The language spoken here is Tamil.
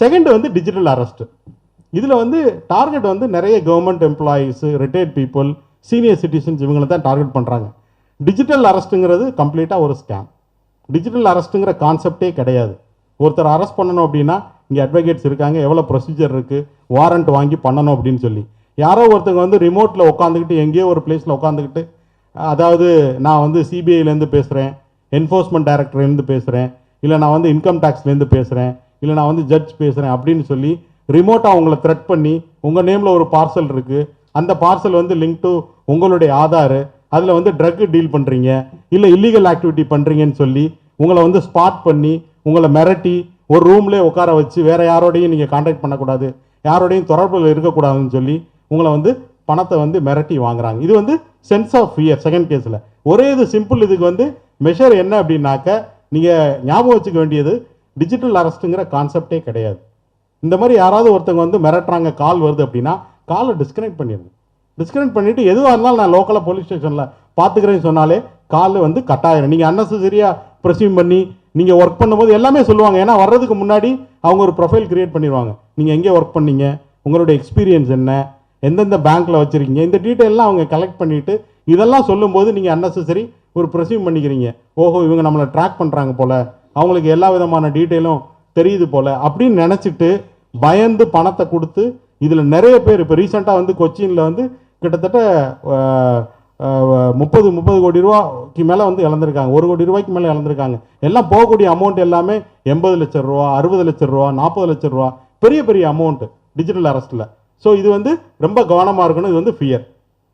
செகண்ட் வந்து டிஜிட்டல் அரெஸ்ட். இதில் வந்து டார்கெட் வந்து நிறைய government employees, retired people, senior citizens இவங்களை தான் டார்கெட் பண்ணுறாங்க. டிஜிட்டல் அரெஸ்ட்டுங்கிறது கம்ப்ளீட்டாக ஒரு ஸ்கேம். டிஜிட்டல் அரெஸ்ட்டுங்கிற கான்செப்டே கிடையாது. ஒருத்தர் அரெஸ்ட் பண்ணணும் அப்படின்னா இங்கே அட்வொகேட்ஸ் இருக்காங்க, எவ்வளோ ப்ரொசீஜர் இருக்குது, வாரண்ட் வாங்கி பண்ணணும் அப்படின்னு சொல்லி. யாரோ ஒருத்தங்க வந்து ரிமோட்டில் உட்காந்துக்கிட்டு எங்கேயோ ஒரு பிளேஸில் உட்காந்துக்கிட்டு, அதாவது நான் வந்து சிபிஐலேருந்து பேசுகிறேன், என்ஃபோர்ஸ்மெண்ட் டைரக்டர்லேருந்து பேசுகிறேன், இல்லை நான் வந்து இன்கம் டேக்ஸ்லேருந்து பேசுகிறேன், இல்லை நான் வந்து ஜட்ஜ் பேசுகிறேன் அப்படின்னு சொல்லி ரிமோட்டாக உங்களை த்ரெட் பண்ணி உங்கள் நேமில் ஒரு பார்சல் இருக்குது, அந்த பார்சல் வந்து லிங்க் டு உங்களுடைய ஆதார், அதில் வந்து ட்ரக் டீல் பண்ணுறீங்க, இல்லை இல்லீகல் ஆக்டிவிட்டி பண்ணுறீங்கன்னு சொல்லி உங்களை வந்து ஸ்பாட் பண்ணி உங்களை மிரட்டி ஒரு ரூம்லேயே உட்கார வச்சு வேறு யாரோடையும் நீங்கள் கான்டாக்ட் பண்ணக்கூடாது, யாரோடையும் தொடர்பில் இருக்கக்கூடாதுன்னு சொல்லி உங்களை வந்து பணத்தை வந்து மிரட்டி வாங்குறாங்க. இது வந்து சென்ஸ் ஆஃப் ஃபியர் செகண்ட் கேஸில். ஒரே இது சிம்பிள். இதுக்கு வந்து மெஷர் என்ன அப்படின்னாக்க நீங்கள் ஞாபகம் வச்சுக்க வேண்டியது டிஜிட்டல் அரெஸ்ட்டுங்கிற கான்செப்டே கிடையாது. இந்த மாதிரி யாராவது ஒருத்தவங்க வந்து மிரட்டுறாங்க, கால் வருது அப்படின்னா காலை டிஸ்கனெக்ட் பண்ணிடுங்க. டிஸ்கனெக்ட் பண்ணிவிட்டு எதுவாக இருந்தாலும் நான் லோக்கலாக போலீஸ் ஸ்டேஷனில் பார்த்துக்கிறேன்னு சொன்னாலே கால் வந்து கட் ஆகிடும். நீங்கள் அன்னெசரியாக ப்ரெஸ்யூம் பண்ணி நீங்கள் ஒர்க் பண்ணும்போது எல்லாமே சொல்லுவாங்க. ஏன்னா வர்றதுக்கு முன்னாடி அவங்க ஒரு ப்ரொஃபைல் கிரியேட் பண்ணிடுவாங்க. நீங்கள் எங்கே ஒர்க் பண்ணீங்க, உங்களுடைய எக்ஸ்பீரியன்ஸ் என்ன, எந்தெந்த பேங்க்கில் வச்சுருக்கீங்க, இந்த டீட்டெயிலெலாம் அவங்க கலெக்ட் பண்ணிவிட்டு இதெல்லாம் சொல்லும்போது நீங்கள் அன்னெசரி ஒரு ப்ரெஸ்யூம் பண்ணிக்கிறீங்க. ஓஹோ, இவங்க நம்மளை ட்ராக் பண்ணுறாங்க போல், அவங்களுக்கு எல்லா விதமான டீட்டெயிலும் தெரியுது போல் அப்படின்னு நினச்சிட்டு பயந்து பணத்தை கொடுத்து இதில் நிறைய பேர் இப்போ ரீசெண்டாக வந்து கொச்சினில் வந்து கிட்டத்தட்ட 30 கோடி ரூபாய்க்கு மேலே வந்து இழந்திருக்காங்க. 1 கோடி ரூபாய்க்கு மேலே இழந்திருக்காங்க. எல்லாம் போகக்கூடிய அமௌண்ட் எல்லாமே 80 லட்சம் ரூபா, 60 லட்சம் ரூபா, 40 லட்சம் ரூபா, பெரிய பெரிய அமௌண்ட்டு டிஜிட்டல் அரெஸ்ட்டில். ஸோ இது வந்து ரொம்ப கவனமாக இருக்கணும். இது வந்து ஃபியர்.